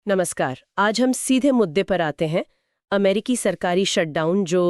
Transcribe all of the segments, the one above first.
नमस्कार। आज हम सीधे मुद्दे पर आते हैं। अमेरिकी सरकारी शटडाउन जो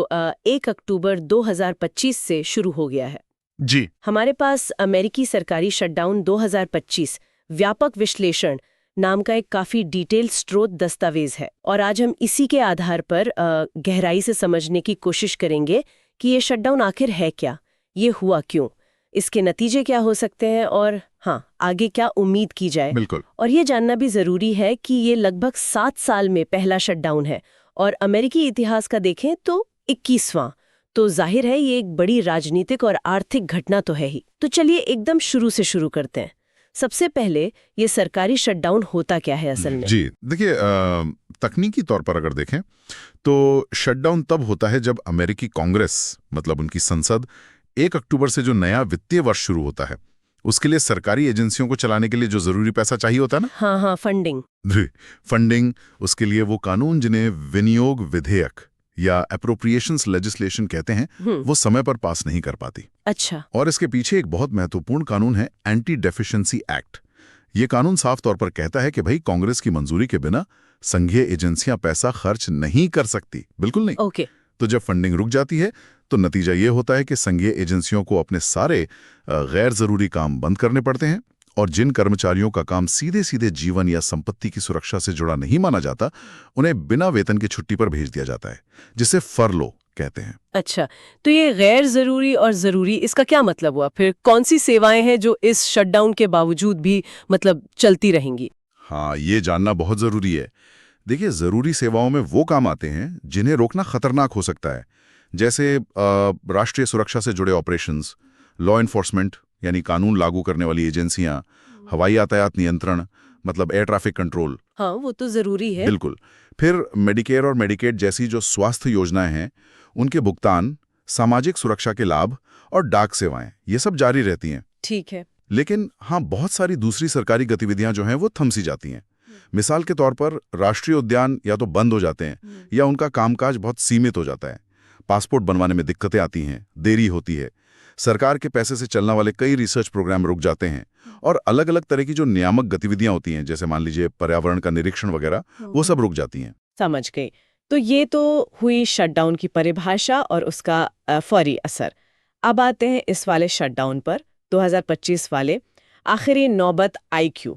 1 अक्टूबर 2025 से शुरू हो गया है। जी। हमारे पास अमेरिकी सरकारी शटडाउन 2025 व्यापक विश्लेषण नाम का एक काफी डिटेल स्रोत दस्तावेज है, और आज हम इसी के आधार पर गहराई से समझने की कोशिश करेंगे कि ये शटडाउन आखिर है क्या, ये हुआ क्यों, इसके नतीजे क्या हो सकते हैं और हाँ, आगे क्या उम्मीद की जाए। बिल्कुल। और ये जानना भी जरूरी है कि ये लगभग 7 साल में पहला शटडाउन है, और अमेरिकी इतिहास का देखें तो 21वां। तो जाहिर है ये एक बड़ी राजनीतिक और आर्थिक घटना तो है ही। तो चलिए एकदम शुरू से शुरू करते हैं। सबसे पहले ये सरकारी शटडाउन होता क्या है असल में? जी, देखिए तकनीकी तौर पर अगर देखें तो शटडाउन तब होता है जब अमेरिकी कांग्रेस, मतलब उनकी संसद, 1 अक्टूबर से जो नया वित्तीय वर्ष शुरू होता है उसके लिए सरकारी एजेंसियों को चलाने के लिए जो जरूरी पैसा चाहिए होता है ना। हाँ हाँ, फंडिंग। फंडिंग, उसके लिए वो कानून जिन्हें विनियोग विधेयक या अप्रोप्रिएशंस लेजिस्लेशन कहते हैं, वो समय पर पास नहीं कर पाती। अच्छा। और इसके पीछे एक बहुत महत्वपूर्ण कानून है, एंटी डेफिशिएंसी एक्ट। ये कानून साफ तौर पर कहता है कि भाई कांग्रेस की मंजूरी के बिना संघीय एजेंसियां पैसा खर्च नहीं कर सकती, बिल्कुल नहीं। ओके। तो जब फंडिंग रुक जाती है तो नतीजा ये होता है कि संघीय एजेंसियों को अपने सारे गैर जरूरी काम बंद करने पड़ते हैं, और जिन कर्मचारियों का काम सीधे सीधे जीवन या संपत्ति की सुरक्षा से जुड़ा नहीं माना जाता, उन्हें बिना वेतन की छुट्टी पर भेज दिया जाता है, जिसे फरलो कहते हैं। अच्छा, तो ये गैर जरूरी और जरूरी, इसका क्या मतलब हुआ? फिर कौन सी सेवाएं हैं जो इस शटडाउन के बावजूद भी मतलब चलती रहेंगी? हाँ, ये जानना बहुत जरूरी है। देखिए, जरूरी सेवाओं में वो काम आते हैं जिन्हें रोकना खतरनाक हो सकता है, जैसे राष्ट्रीय सुरक्षा से जुड़े ऑपरेशंस, लॉ एनफोर्समेंट यानी कानून लागू करने वाली एजेंसियां, हवाई यातायात नियंत्रण मतलब एयर ट्रैफिक कंट्रोल। हाँ, वो तो जरूरी है। बिल्कुल। फिर मेडिकेयर और मेडिकेड जैसी जो स्वास्थ्य योजनाएं हैं, उनके भुगतान, सामाजिक सुरक्षा के लाभ और डाक सेवाएं, ये सब जारी रहती हैं। ठीक है। लेकिन हाँ, बहुत सारी दूसरी सरकारी गतिविधियां जो हैं वो थम सी जाती हैं। मिसाल के तौर पर राष्ट्रीय उद्यान या तो बंद हो जाते हैं या उनका कामकाज बहुत सीमित हो जाता है। पासपोर्ट बनवाने में दिक्कतें आती हैं, देरी होती है। सरकार के पैसे से चलने वाले कई रिसर्च प्रोग्राम रुक जाते हैं, और अलग अलग तरह की जो नियामक गतिविधियां होती हैं, जैसे मान लीजिए पर्यावरण का निरीक्षण वगैरह, वो सब रुक जाती हैं। समझ गई। तो ये तो हुई शटडाउन की परिभाषा और उसका फौरी असर। अब आते हैं इस वाले शटडाउन पर, 2025 वाले। आखिर ये नौबत आई क्यों?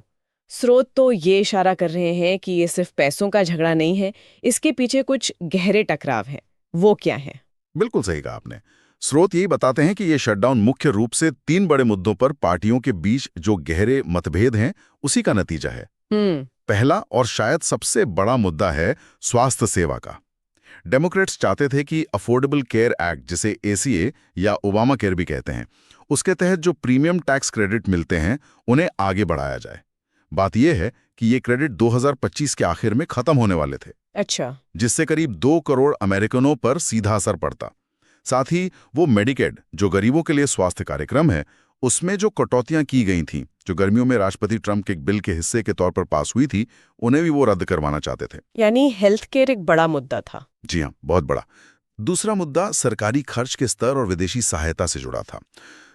स्रोत तो ये इशारा कर रहे हैं कि ये सिर्फ पैसों का झगड़ा नहीं है, इसके पीछे कुछ गहरे टकराव हैं। वो क्या है? बिल्कुल सही कहा आपने। स्रोत यही बताते हैं कि ये शटडाउन मुख्य रूप से 3 बड़े मुद्दों पर पार्टियों के बीच जो गहरे मतभेद हैं, उसी का नतीजा है। पहला और शायद सबसे बड़ा मुद्दा है स्वास्थ्य सेवा का। डेमोक्रेट्स चाहते थे कि अफोर्डेबल केयर एक्ट, जिसे ACA या ओबामा केयर भी कहते हैं, उसके तहत जो प्रीमियम टैक्स क्रेडिट मिलते हैं उन्हें आगे बढ़ाया जाए। बात यह है कि ये क्रेडिट 2025 के आखिर में खत्म होने वाले थे। अच्छा। जिससे करीब 2 करोड़ अमेरिकनों पर सीधा असर पड़ता। साथ ही वो मेडिकेड, जो गरीबों के लिए स्वास्थ्य कार्यक्रम है, उसमें जो कटौतियां की गई थीं, जो गर्मियों में राष्ट्रपति ट्रंप के एक बिल के हिस्से के तौर पर पास हुई थी, उन्हें भी वो रद्द करवाना चाहते थे। यानी हेल्थ केयर एक बड़ा मुद्दा था। जी हाँ, बहुत बड़ा। दूसरा मुद्दा सरकारी खर्च के स्तर और विदेशी सहायता से जुड़ा था।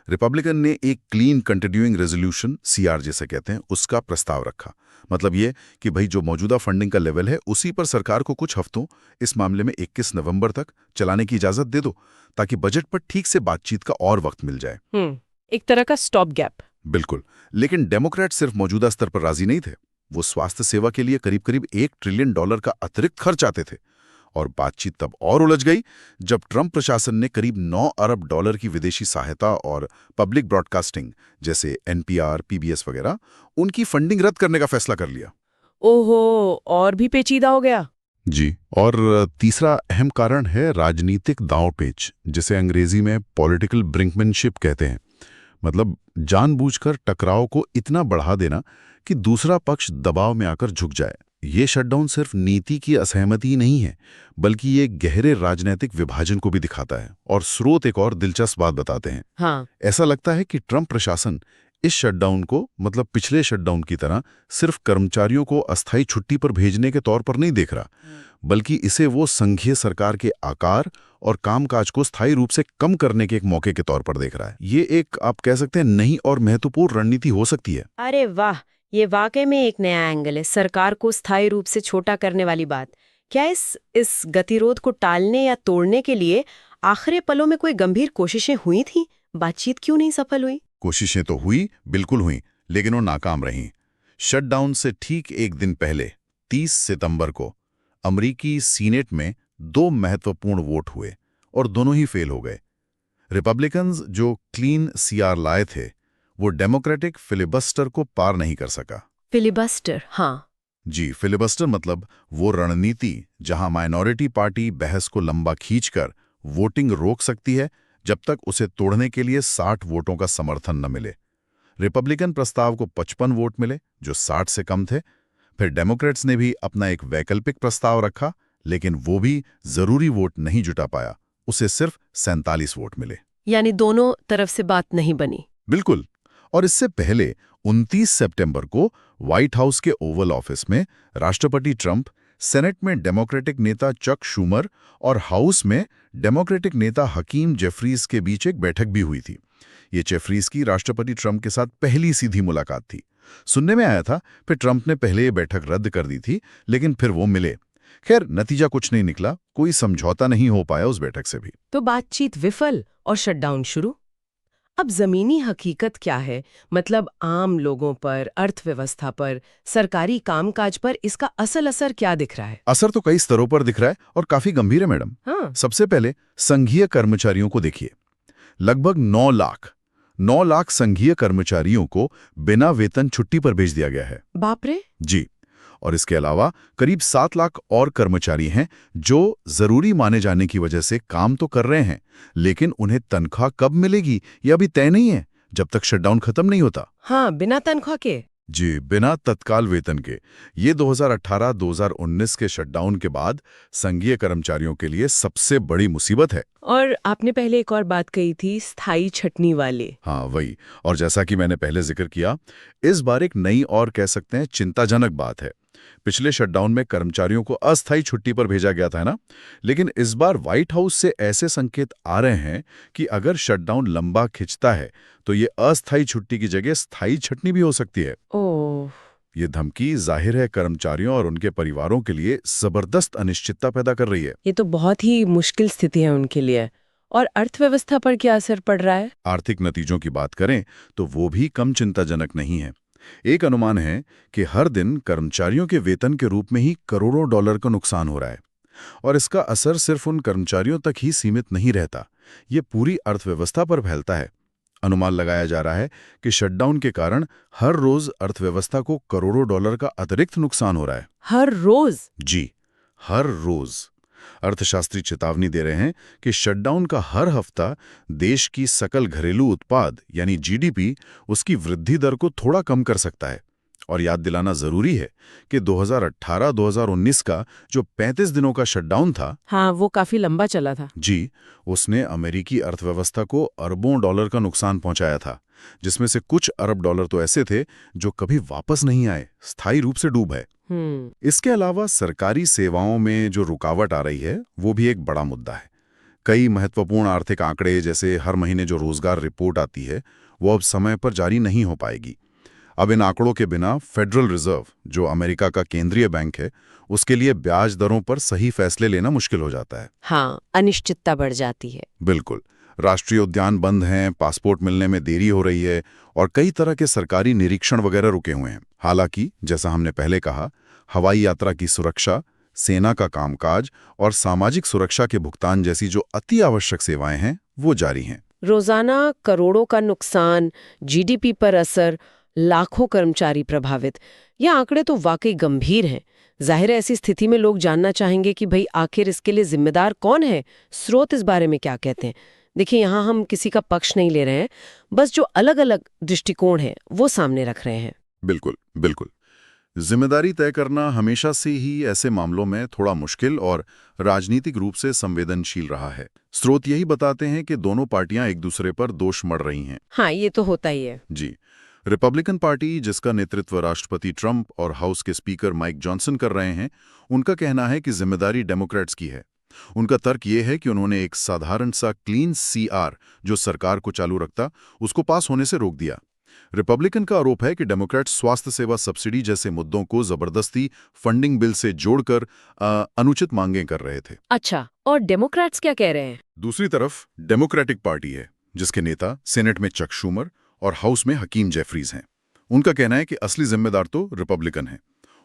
रिपब्लिकन ने एक क्लीन कंटिन्यूइंग रेजोल्यूशन, CR जिसे कहते हैं, उसका प्रस्ताव रखा। मतलब ये कि भाई जो मौजूदा फंडिंग का लेवल है उसी पर सरकार को कुछ हफ्तों, इस मामले में 21 नवंबर तक चलाने की इजाजत दे दो, ताकि बजट पर ठीक से बातचीत का और वक्त मिल जाए। एक तरह का स्टॉप गैप। बिल्कुल। लेकिन डेमोक्रेट सिर्फ मौजूदा स्तर पर राजी नहीं थे। वो स्वास्थ्य सेवा के लिए करीब करीब $1 ट्रिलियन का अतिरिक्त खर्च आते थे। और बातचीत तब और उलझ गई जब ट्रंप प्रशासन ने करीब $9 अरब की विदेशी सहायता और पब्लिक ब्रॉडकास्टिंग जैसे NPR, PBS वगैरह, उनकी फंडिंग रद्द करने का फैसला कर लिया। ओहो, और भी पेचीदा हो गया। जी। और तीसरा अहम कारण है राजनीतिक दांवपेच, जिसे अंग्रेजी में पॉलिटिकल ब्रिंकमैनशिप कहते हैं। मतलब जानबूझकर टकराव को इतना बढ़ा देना कि दूसरा पक्ष दबाव में आकर झुक जाए। ये शटडाउन सिर्फ नीति की असहमति नहीं है, बल्कि ये गहरे राजनीतिक विभाजन को भी दिखाता है। और स्रोत एक और दिलचस्प बात बताते हैं। हाँ। ऐसा लगता है कि ट्रंप प्रशासन इस शटडाउन को, मतलब पिछले शटडाउन की तरह, सिर्फ कर्मचारियों को अस्थायी छुट्टी पर भेजने के तौर पर नहीं देख रहा, बल्कि इसे वो संघीय सरकार के आकार और कामकाज को स्थायी रूप से कम करने के एक मौके के तौर पर देख रहा है। ये एक, आप कह सकते हैं, नई और महत्वपूर्ण रणनीति हो सकती है। अरे वाह, ये वाकई में एक नया एंगल है, सरकार को स्थायी रूप से छोटा करने वाली बात। क्या इस गतिरोध को टालने या तोड़ने के लिए आखिरी पलों में कोई गंभीर कोशिशें हुई थीं? बातचीत क्यों नहीं सफल हुई? कोशिशें तो हुई, बिल्कुल हुई, लेकिन वो नाकाम रहीं। शटडाउन से ठीक एक दिन पहले 30 सितंबर को अमरीकी सीनेट में 2 महत्वपूर्ण वोट हुए और दोनों ही फेल हो गए। रिपब्लिकन्स जो क्लीन सीआर लाए थे, वो डेमोक्रेटिक फिलिबस्टर को पार नहीं कर सका। फिलिबस्टर, हाँ। जी, फिलिबस्टर मतलब वो रणनीति जहां माइनॉरिटी पार्टी बहस को लंबा खींचकर वोटिंग रोक सकती है जब तक उसे तोड़ने के लिए 60 वोटों का समर्थन न मिले। रिपब्लिकन प्रस्ताव को 55 वोट मिले, जो 60 से कम थे। फिर डेमोक्रेट्स ने भी अपना एक वैकल्पिक प्रस्ताव रखा, लेकिन वो भी जरूरी वोट नहीं जुटा पाया। उसे सिर्फ 47 वोट मिले। यानी दोनों तरफ से बात नहीं बनी। बिल्कुल। और इससे पहले 29 सितंबर को व्हाइट हाउस के ओवल ऑफिस में राष्ट्रपति ट्रंप, सेनेट में डेमोक्रेटिक नेता चक शूमर और हाउस में डेमोक्रेटिक नेता हकीम जेफरीज के बीच एक बैठक भी हुई थी। ये जेफरीज की राष्ट्रपति ट्रंप के साथ पहली सीधी मुलाकात थी। सुनने में आया था फिर ट्रंप ने पहले ये बैठक रद्द कर दी थी, लेकिन फिर वो मिले। खैर, नतीजा कुछ नहीं निकला, कोई समझौता नहीं हो पाया उस बैठक से भी। तो बातचीत विफल और शटडाउन शुरू। अब जमीनी हकीकत क्या है? मतलब आम लोगों पर, अर्थव्यवस्था पर, सरकारी कामकाज पर इसका असल असर क्या दिख रहा है? असर तो कई स्तरों पर दिख रहा है और काफी गंभीर है, मैडम। हाँ। सबसे पहले संघीय कर्मचारियों को देखिए। लगभग 9 लाख संघीय कर्मचारियों को बिना वेतन छुट्टी पर भेज दिया गया है। बाप रे। जी। और इसके अलावा करीब 7 लाख और कर्मचारी हैं जो जरूरी माने जाने की वजह से काम तो कर रहे हैं, लेकिन उन्हें तनख्वाह कब मिलेगी यह अभी तय नहीं है, जब तक शटडाउन खत्म नहीं होता। हाँ, बिना तनख्वाह के। जी, बिना तत्काल वेतन के। ये 2018-2019 के शटडाउन के बाद संघीय कर्मचारियों के लिए सबसे बड़ी मुसीबत है। और आपने पहले एक और बात कही थी, स्थायी छटनी वाले। हाँ, वही। और जैसा कि मैंने पहले जिक्र किया, इस बार एक नई और कह सकते हैं चिंताजनक बात है। पिछले शटडाउन में कर्मचारियों को अस्थायी छुट्टी पर भेजा गया था, है ना? लेकिन इस बार व्हाइट हाउस से ऐसे संकेत आ रहे हैं कि अगर शटडाउन लंबा खिंचता है तो ये अस्थायी छुट्टी की जगह स्थायी छटनी भी हो सकती है। ओह। ये धमकी जाहिर है कर्मचारियों और उनके परिवारों के लिए जबरदस्त अनिश्चितता पैदा कर रही है। ये तो बहुत ही मुश्किल स्थिति है उनके लिए। और अर्थव्यवस्था पर क्या असर पड़ रहा है? आर्थिक नतीजों की बात करें तो वो भी कम चिंताजनक नहीं है। एक अनुमान है कि हर दिन कर्मचारियों के वेतन के रूप में ही करोड़ों डॉलर का नुकसान हो रहा है। और इसका असर सिर्फ उन कर्मचारियों तक ही सीमित नहीं रहता, ये पूरी अर्थव्यवस्था पर फैलता है। अनुमान लगाया जा रहा है कि शटडाउन के कारण हर रोज अर्थव्यवस्था को करोड़ों डॉलर का अतिरिक्त नुकसान हो रहा है। हर रोज? जी, हर रोज। अर्थशास्त्री चेतावनी दे रहे हैं कि शटडाउन का हर हफ्ता देश की सकल घरेलू उत्पाद यानी जीडीपी, उसकी वृद्धि दर को थोड़ा कम कर सकता है। और याद दिलाना जरूरी है कि 2018-2019 का जो 35 दिनों का शटडाउन था, हाँ, वो काफी लंबा चला था। जी, उसने अमेरिकी अर्थव्यवस्था को अरबों डॉलर का नुकसान पहुंचाया था, जिसमें से कुछ अरब डॉलर तो ऐसे थे जो कभी वापस नहीं आए, स्थायी रूप से डूब है। इसके अलावा सरकारी सेवाओं में जो रुकावट आ रही है वो भी एक बड़ा मुद्दा है। कई महत्वपूर्ण आर्थिक आंकड़े, जैसे हर महीने जो रोजगार रिपोर्ट आती है, वो अब समय पर जारी नहीं हो पाएगी। अब इन आंकड़ों के बिना फेडरल रिजर्व, जो अमेरिका का केंद्रीय बैंक है, उसके लिए ब्याज दरों पर सही फैसले लेना मुश्किल हो जाता है। हाँ, अनिश्चितता बढ़ जाती है। बिल्कुल। राष्ट्रीय उद्यान बंद हैं, पासपोर्ट मिलने में देरी हो रही है और कई तरह के सरकारी निरीक्षण वगैरह रुके हुए हैं। हालांकि जैसा हमने पहले कहा, हवाई यात्रा की सुरक्षा, सेना का कामकाज और सामाजिक सुरक्षा के भुगतान जैसी जो अति आवश्यक सेवाएं हैं, वो जारी हैं। रोजाना करोड़ों का नुकसान, जीडीपी पर असर, लाखों कर्मचारी प्रभावित, ये आंकड़े तो वाकई गंभीर हैं। जाहिर है ऐसी स्थिति में लोग जानना चाहेंगे कि भाई आखिर इसके लिए जिम्मेदार कौन है, स्रोत इस बारे में क्या कहते हैं। देखिए, यहाँ हम किसी का पक्ष नहीं ले रहे हैं, बस जो अलग अलग दृष्टिकोण है वो सामने रख रहे हैं। बिल्कुल बिल्कुल। जिम्मेदारी तय करना हमेशा से ही ऐसे मामलों में थोड़ा मुश्किल और राजनीतिक रूप से संवेदनशील रहा है। स्रोत यही बताते हैं कि दोनों पार्टियां एक दूसरे पर दोष मढ़ रही हैं। हाँ, ये तो होता ही है। जी। रिपब्लिकन पार्टी, जिसका नेतृत्व राष्ट्रपति ट्रंप और हाउस के स्पीकर माइक जॉनसन कर रहे हैं, उनका कहना है कि जिम्मेदारी डेमोक्रेट्स की है। उनका तर्क ये है कि उन्होंने एक साधारण सा क्लीन सीआर जो सरकार को चालू रखता, उसको पास होने से रोक दिया। रिपब्लिकन का आरोप है कि डेमोक्रेट स्वास्थ्य सेवा सब्सिडी जैसे मुद्दों को जबरदस्ती फंडिंग बिल से जोड़कर अनुचित मांगें कर रहे थे। अच्छा, और डेमोक्रेट्स क्या कह रहे हैं? दूसरी तरफ डेमोक्रेटिक पार्टी है, जिसके नेता सेनेट में चक शूमर और हाउस में हकीम जेफरीज हैं। उनका कहना है कि असली जिम्मेदार तो रिपब्लिकन हैं।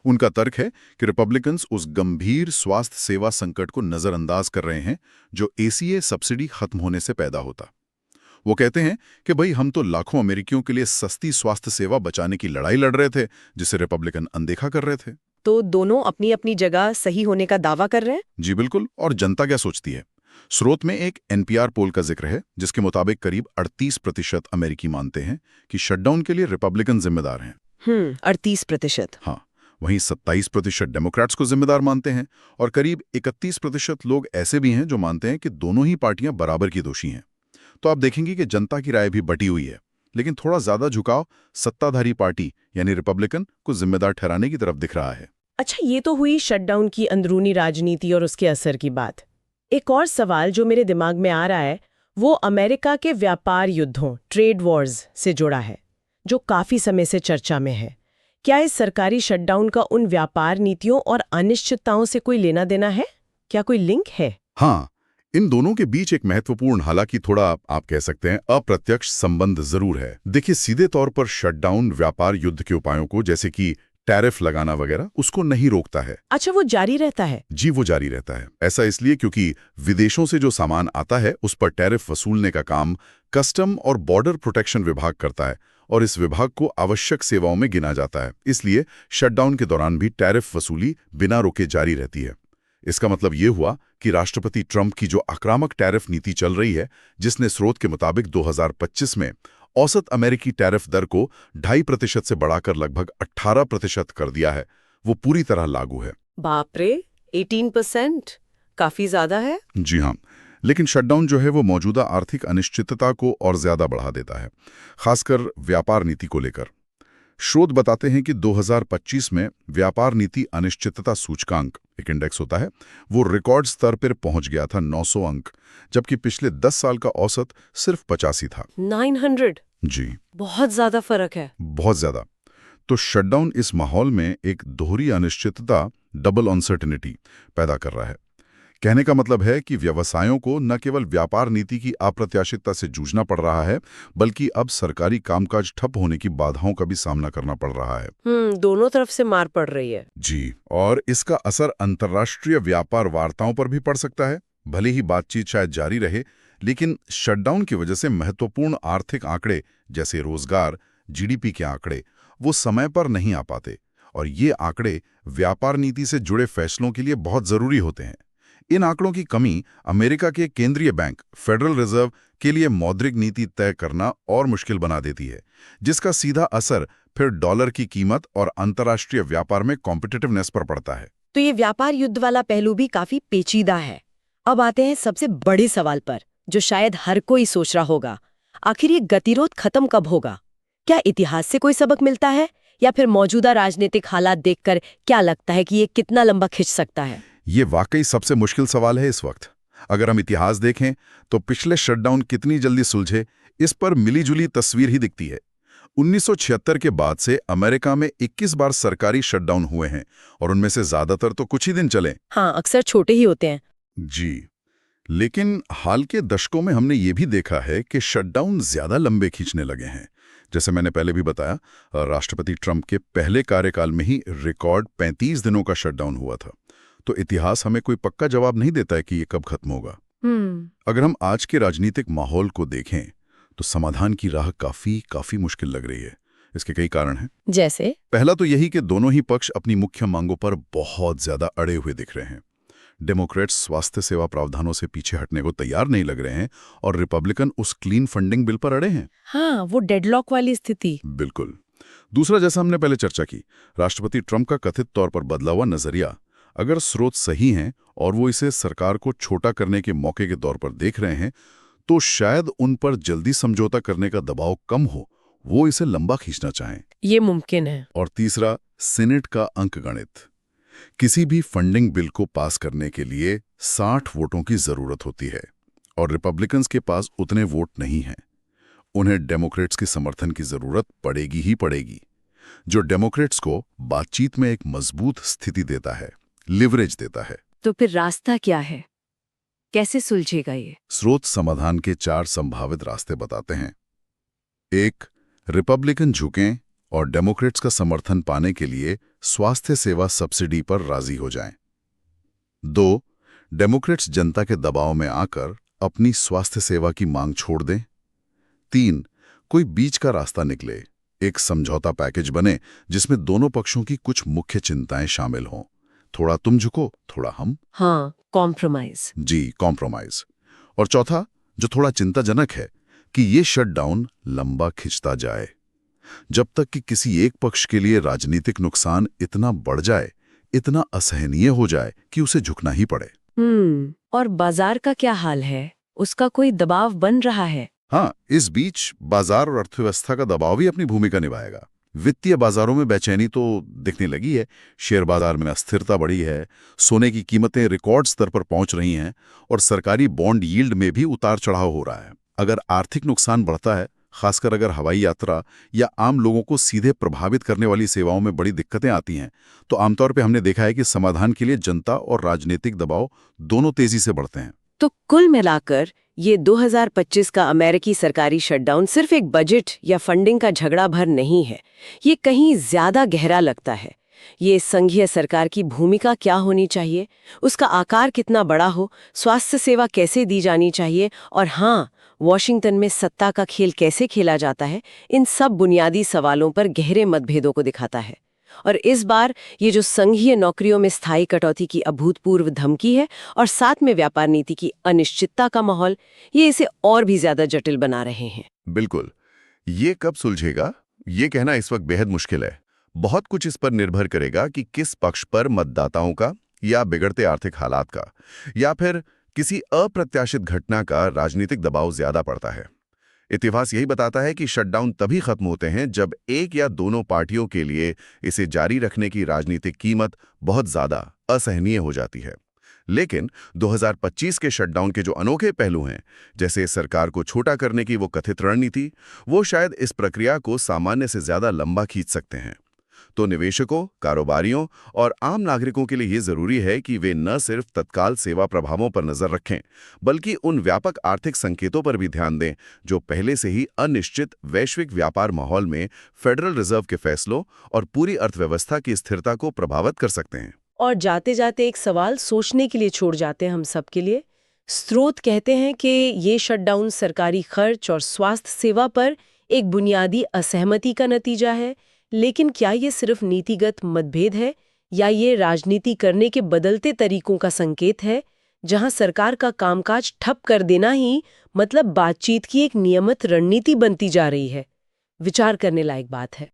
उनका तर्क है कि रिपब्लिकन्स उस गंभीर स्वास्थ्य सेवा संकट को नजरअंदाज कर रहे हैं जो ACA सब्सिडी खत्म होने से पैदा होता। वो कहते हैं कि भाई हम तो लाखों अमेरिकियों के लिए सस्ती स्वास्थ्य सेवा बचाने की लड़ाई लड़ रहे थे, जिसे रिपब्लिकन अनदेखा कर रहे थे। तो दोनों अपनी अपनी जगह सही होने का दावा कर रहे हैं? जी बिल्कुल। और जनता क्या सोचती है? स्रोत में एक NPR पोल का जिक्र है, जिसके मुताबिक करीब 38% अमेरिकी मानते हैं कि शटडाउन के लिए रिपब्लिकन जिम्मेदार हैं। 38%। हाँ, वहीं 27% डेमोक्रेट्स को जिम्मेदार मानते हैं और करीब 31% लोग ऐसे भी हैं जो मानते हैं कि दोनों ही पार्टियां बराबर की दोषी हैं। तो आप देखेंगे कि जनता की राय भी बटी हुई है, लेकिन थोड़ा ज्यादा झुकाव सत्ताधारी पार्टी यानी रिपब्लिकन को जिम्मेदार ठहराने की तरफ दिख रहा है। अच्छा, ये तो हुई शटडाउन की अंदरूनी राजनीति और उसके असर की बात। एक और सवाल जो मेरे दिमाग में आ रहा है वो अमेरिका के व्यापार युद्धों, ट्रेड वॉर्स से जुड़ा है, जो काफी समय से चर्चा में है। क्या इस सरकारी शटडाउन का उन व्यापार नीतियों और अनिश्चितताओं से कोई लेना देना है? क्या कोई लिंक है? हाँ, इन दोनों के बीच एक महत्वपूर्ण, हालांकि थोड़ा आप कह सकते हैं अप्रत्यक्ष संबंध जरूर है। देखिए, सीधे तौर पर शटडाउन व्यापार युद्ध के उपायों को, जैसे कि टैरिफ लगाना वगैरह, उसको नहीं रोकता है। अच्छा, वो जारी रहता है? जी, वो जारी रहता है। ऐसा इसलिए क्योंकि विदेशों से जो सामान आता है उस पर टैरिफ वसूलने का काम कस्टम और बॉर्डर प्रोटेक्शन विभाग करता है और इस विभाग को आवश्यक सेवाओं में गिना जाता है। इसलिए शटडाउन के दौरान भी टैरिफ वसूली बिना रोके जारी रहती है। इसका मतलब ये हुआ कि राष्ट्रपति ट्रंप की जो आक्रामक टैरिफ नीति चल रही है, जिसने स्रोत के मुताबिक 2025 में औसत अमेरिकी टैरिफ दर को 2.5% से बढ़ाकर लगभग 18% कर दिया है, वो पूरी तरह लागू है। बाप रे, 18%? काफी ज्यादा है। जी हाँ, लेकिन शटडाउन जो है वो मौजूदा आर्थिक अनिश्चितता को और ज्यादा बढ़ा देता है, खासकर व्यापार नीति को लेकर। शोध बताते हैं कि 2025 में व्यापार नीति अनिश्चितता सूचकांक, एक इंडेक्स होता है, वो रिकॉर्ड स्तर पर पहुंच गया था 900 अंक, जबकि पिछले 10 साल का औसत सिर्फ 85 था। 900? जी, बहुत ज्यादा फर्क है। बहुत ज्यादा। तो शटडाउन इस माहौल में एक दोहरी अनिश्चितता, डबल अनसर्टेनिटी पैदा कर रहा है। कहने का मतलब है कि व्यवसायों को न केवल व्यापार नीति की अप्रत्याशितता से जूझना पड़ रहा है, बल्कि अब सरकारी कामकाज ठप होने की बाधाओं का भी सामना करना पड़ रहा है। दोनों तरफ से मार पड़ रही है। जी, और इसका असर अंतर्राष्ट्रीय व्यापार वार्ताओं पर भी पड़ सकता है। भले ही बातचीत शायद जारी रहे, लेकिन शटडाउन की वजह से महत्वपूर्ण आर्थिक आंकड़े जैसे रोजगार, GDP के आंकड़े, वो समय पर नहीं आ पाते, और ये आंकड़े व्यापार नीति से जुड़े फैसलों के लिए बहुत जरूरी होते हैं। इन आंकड़ों की कमी अमेरिका के केंद्रीय बैंक, फेडरल रिजर्व, के लिए मौद्रिक नीति तय करना और मुश्किल बना देती है, जिसका सीधा असर फिर डॉलर की कीमत और अंतर्राष्ट्रीय व्यापार में कॉम्पिटिटिवनेस पर पड़ता है। तो ये व्यापार युद्ध वाला पहलू भी काफी पेचीदा है। अब आते हैं सबसे बड़े सवाल पर, जो शायद हर कोई सोच रहा होगा। आखिर ये गतिरोध खत्म कब होगा? क्या इतिहास से कोई सबक मिलता है, या फिर मौजूदा राजनीतिक हालात देखकर क्या लगता है कि ये कितना लंबा खिंच सकता है? ये वाकई सबसे मुश्किल सवाल है इस वक्त। अगर हम इतिहास देखें तो पिछले शटडाउन कितनी जल्दी सुलझे, इस पर मिलीजुली तस्वीर ही दिखती है। 1976 के बाद से अमेरिका में 21 बार सरकारी शटडाउन हुए हैं, और उनमें से ज्यादातर तो कुछ ही दिन चले। हाँ, अक्सर छोटे ही होते हैं। जी, लेकिन हाल के दशकों में हमने ये भी देखा है कि शटडाउन ज्यादा लंबे खींचने लगे हैं। जैसे मैंने पहले भी बताया, राष्ट्रपति ट्रंप के पहले कार्यकाल में ही रिकॉर्ड 35 दिनों का शटडाउन हुआ था। तो इतिहास हमें कोई पक्का जवाब नहीं देता है कि ये कब खत्म होगा। अगर हम आज के राजनीतिक माहौल को देखें तो समाधान की राह काफी मुश्किल लग रही है। इसके कई कारण हैं। जैसे? पहला तो यही कि दोनों ही पक्ष अपनी मुख्य मांगों पर बहुत ज्यादा अड़े हुए दिख रहे हैं। डेमोक्रेट्स स्वास्थ्य सेवा प्रावधानों से पीछे हटने को तैयार नहीं लग रहे हैं, और रिपब्लिकन उस क्लीन फंडिंग बिल पर अड़े हैं। हाँ, वो डेडलॉक वाली स्थिति। बिल्कुल। दूसरा, जैसा हमने पहले चर्चा की, राष्ट्रपति ट्रंप का कथित तौर पर बदला हुआ नजरिया, अगर स्रोत सही हैं और वो इसे सरकार को छोटा करने के मौके के तौर पर देख रहे हैं, तो शायद उन पर जल्दी समझौता करने का दबाव कम हो, वो इसे लंबा खींचना चाहें। ये मुमकिन है। और तीसरा, सीनेट का अंकगणित। किसी भी फंडिंग बिल को पास करने के लिए 60 वोटों की जरूरत होती है, और रिपब्लिकन्स के पास उतने वोट नहीं हैं। उन्हें डेमोक्रेट्स के समर्थन की जरूरत पड़ेगी ही पड़ेगी, जो डेमोक्रेट्स को बातचीत में एक मजबूत स्थिति देता है, लिवरेज देता है। तो फिर रास्ता क्या है, कैसे सुलझेगा ये? स्रोत समाधान के 4 संभावित रास्ते बताते हैं। 1. रिपब्लिकन झुकें और डेमोक्रेट्स का समर्थन पाने के लिए स्वास्थ्य सेवा सब्सिडी पर राजी हो जाएं। 2. डेमोक्रेट्स जनता के दबाव में आकर अपनी स्वास्थ्य सेवा की मांग छोड़ दें। 3. कोई बीच का रास्ता निकले, एक समझौता पैकेज बने जिसमें दोनों पक्षों की कुछ मुख्य चिंताएं शामिल हों। थोड़ा तुम झुको, थोड़ा हम। हाँ, कॉम्प्रोमाइज। जी, कॉम्प्रोमाइज। और चौथा, जो थोड़ा चिंताजनक है, कि ये शटडाउन लंबा खिंचता जाए, जब तक कि किसी एक पक्ष के लिए राजनीतिक नुकसान इतना बढ़ जाए, इतना असहनीय हो जाए कि उसे झुकना ही पड़े। और बाजार का क्या हाल है? उसका कोई दबाव बन रहा है? हाँ, इस बीच बाजार और अर्थव्यवस्था का दबाव भी अपनी भूमिका निभाएगा। वित्तीय बाजारों में बेचैनी तो दिखने लगी है, शेयर बाजार में अस्थिरता बढ़ी है, सोने की कीमतें रिकॉर्ड स्तर पर पहुंच रही हैं और सरकारी बॉन्ड यील्ड में भी उतार चढ़ाव हो रहा है। अगर आर्थिक नुकसान बढ़ता है, खासकर अगर हवाई यात्रा या आम लोगों को सीधे प्रभावित करने वाली सेवाओं में बड़ी दिक्कतें आती हैं, तो आमतौर पे हमने देखा है कि समाधान के लिए जनता और राजनीतिक दबाव दोनों तेजी से बढ़ते हैं। तो कुल मिलाकर ये 2025 का अमेरिकी सरकारी शटडाउन सिर्फ एक बजट या फंडिंग का झगड़ा भर नहीं है, ये कहीं ज्यादा गहरा लगता है। ये संघीय सरकार की भूमिका क्या होनी चाहिए, उसका आकार कितना बड़ा हो, स्वास्थ्य सेवा कैसे दी जानी चाहिए, और हाँ, वॉशिंगटन में सत्ता का खेल कैसे खेला जाता है, इन सब बुनियादी सवालों पर गहरे मतभेदों को दिखाता है। और इस बार ये जो संघीय नौकरियों में स्थायी कटौती की अभूतपूर्व धमकी है और साथ में व्यापार नीति की अनिश्चितता का माहौल, ये इसे और भी ज्यादा जटिल बना रहे हैं। बिल्कुल। ये कब सुलझेगा, ये कहना इस वक्त बेहद मुश्किल है। बहुत कुछ इस पर निर्भर करेगा कि किस पक्ष पर मतदाताओं का, या बिगड़ते आर्थिक हालात का, या फिर किसी अप्रत्याशित घटना का राजनीतिक दबाव ज्यादा पड़ता है। इतिहास यही बताता है कि शटडाउन तभी खत्म होते हैं जब एक या दोनों पार्टियों के लिए इसे जारी रखने की राजनीतिक कीमत बहुत ज्यादा असहनीय हो जाती है। लेकिन 2025 के शटडाउन के जो अनोखे पहलू हैं, जैसे सरकार को छोटा करने की वो कथित रणनीति, वो शायद इस प्रक्रिया को सामान्य से ज्यादा लंबा खींच सकते हैं। तो निवेशकों, कारोबारियों और आम नागरिकों के लिए ये जरूरी है कि वे न सिर्फ तत्काल सेवा प्रभावों पर नजर रखें, बल्कि उन व्यापक आर्थिक संकेतों पर भी ध्यान दें जो पहले से ही अनिश्चित वैश्विक व्यापार माहौल में फेडरल रिजर्व के फैसलों और पूरी अर्थव्यवस्था की स्थिरता को प्रभावित कर सकते हैं। और जाते जाते एक सवाल सोचने के लिए छोड़ जाते हैं हम सब के लिए। स्रोत कहते हैं कि ये शटडाउन सरकारी खर्च और स्वास्थ्य सेवा पर एक बुनियादी असहमति का नतीजा है, लेकिन क्या ये सिर्फ नीतिगत मतभेद है, या ये राजनीति करने के बदलते तरीकों का संकेत है, जहां सरकार का कामकाज ठप कर देना ही मतलब बातचीत की एक नियमित रणनीति बनती जा रही है? विचार करने लायक बात है।